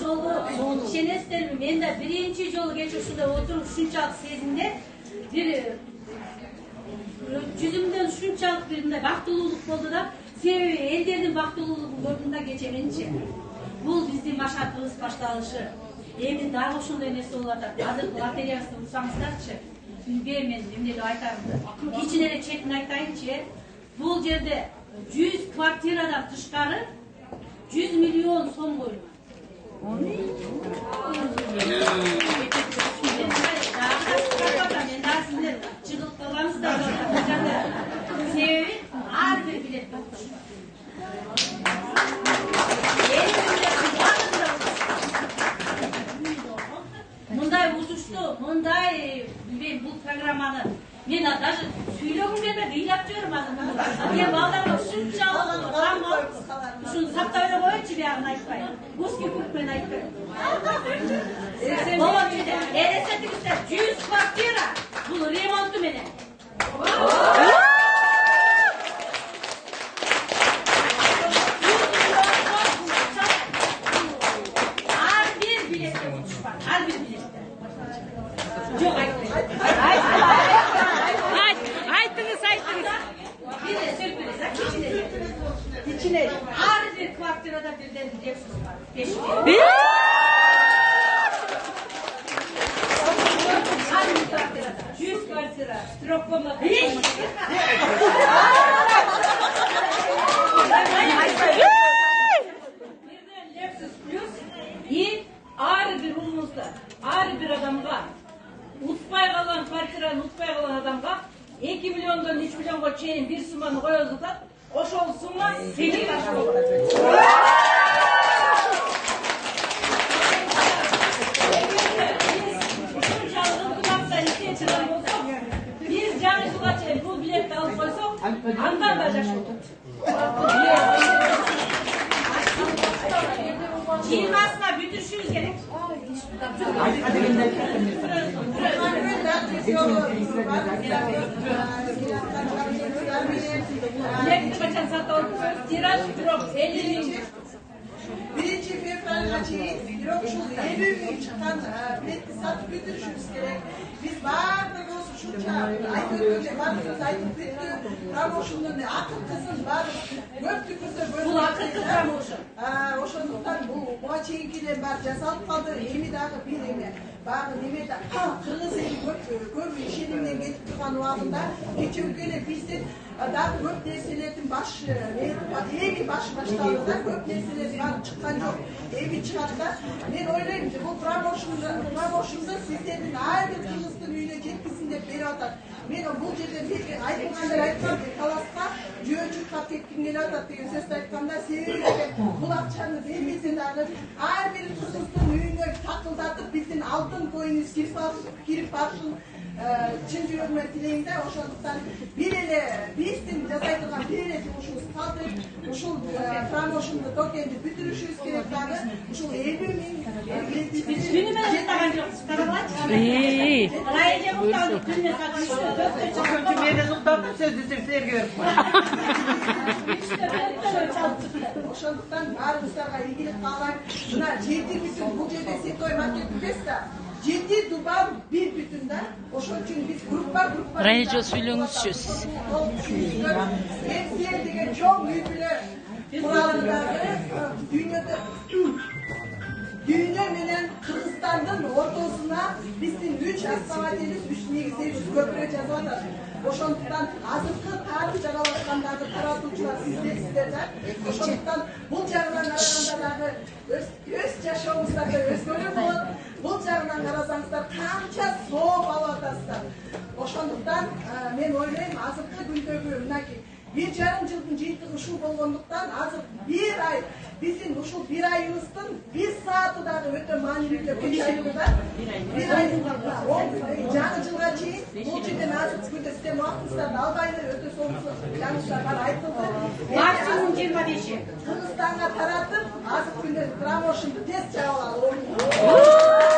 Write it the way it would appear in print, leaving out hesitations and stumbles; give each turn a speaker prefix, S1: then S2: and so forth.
S1: жолу ишенесиздерби, мен да биринчи жолу кечээ ушундай отуруп ушунчалык сезимде бир жүзүмдөн ушунчалык бир мындай бактылуулук болду да. Себеби элдердин бактылуулугун көрдүм да кечээ менчи. Бул биздин машакыбыз башталышы. Эми дагы ошондой нерсе болуп атат. Азыркы лотереябызды урсаңыздарчы. Билбейм мен эмне деп айтарымды. Кичине эле четин айтайынчы. Бул жерде 100 квартирадан тышкары 100 миллион сом коюлган. Себеби ар бир билет мындай узушту, мындай билбейм бул программаны мен даже сүйлөгүм келбеди, ыйлап жиберем азыр. Мен балдарга ушунчалык кам болуп, ушуну сактап эле коечу, биягын айтпай. Узкий круг менен айтпайм. Болот эле, элестетиңиздер, 100 квартира бул ремонту менен. Ар бир билетте утушпак, ар бир билетте. Жок, İçine her bir kvartirada birden diyeceksiniz var. 5 bin. Her bir kvartirada. 100 kvartira. Stroklama. Birden Lexus Plus. Ağrı bir rumuzda. Ağrı bir adamga. Utpay kalan kvartiranın utpay kalan adamga 2 milyondan 3 milyonga çeyin bir sumanı koyuyordu da ошол сумма сенин башка болот. Биз жаңы жылга чейин бул билетти алып койсок, андан да жакшы болот. Жыйырмасына бүтүрүшүбүз керек. Biletini kaçan satalım. Tiraj drop 50 bin.
S2: Birinci fevralga çeyin, yok şu 50 bin çıkan biletini satıp götürüşümüz gerek. Biz bardaki olsun şunca, aytып önce bardaki aytып bitti. Ramoşundan akıl kızın var, göktü kızı böyle.
S1: Bu akıl kız Ramoşun.
S2: Oşonduktан bu çeyinkiler var, jasalып kaldı, emi dagı bir emi. Bagı nemede Kırgız eli көп işenimden getip turgan убагында кечеүгө биздин дагы көп нерселердин башы эми башы башталды да, көп нерселер барып чыккан жок. Эми чыгат да. Мен ойлойм, бул промоушнду сиздердин ар бир кыргыздын үйүнө жеткизин деп берип атат. Мен бул жерде айтылгандар айткан, таласка жөө журткап кетким келип атат деген сөздү айтканда, себеби бул акчаны бербесин дагы ар бир кыргыздын үйүнө такылдатып биздин алтын коюнубуз кирип барышын чын жүрөгүмөн тилейм да. Ошондуктан бир эле биздин жасай турган бир эле жумушубуз калды. Ушул промоушнду токенди бүтүрүшүбүз керек дагы. Ушул 50 миң
S1: Günü ben tutan jokсуз, карабачы. Райже мукталды күнүнө сатышты.
S3: Çünkü beni tutturdun söz desem sevgi
S2: Ошондуктан баарыбыздарга ийгилик каалайм. Мына 7 бүтүн бул жерде сеттой маркет эмес да. 7 дубан 1 бүтүн да. Ошон үчүн биз группа
S4: Райже сүйлөңүзчү сиз.
S2: Мен деген чоң үй бүлө куралындагы дүйнө менен Кыргызстандын ортосуна биздин 3 основателибиз, 3 негиздебиз көпүрө жазып атат. Ошондуктан азыркы таап жаралашкандагы таратуучулар сиздерсиздер да. Ошондуктан бул жагынан караганда дагы өз жашообуздагы өзгөрүү болот. Бул жагынан карасаңыздар канча сооп алып атасыздар. Ошондуктан мен ойлойм, азыркы күндөгү мынакей 1,5 жылдын жыйынтыгы ушул болгондуктан азыр 1 ай биздин ушул 1 айыбыздын 1 сааты дагы өтө маанилүү деп эсептейм да. 1 ай жаңы жылга чейин бул жерден азыр күндө сиздердин убактыңыздарды албайлы өтө соңку жаңылыштар бар айтылды.
S1: Максимум 25.
S2: Кыргызстанга таратып азыр күндө промоушнду тез жаап алалы.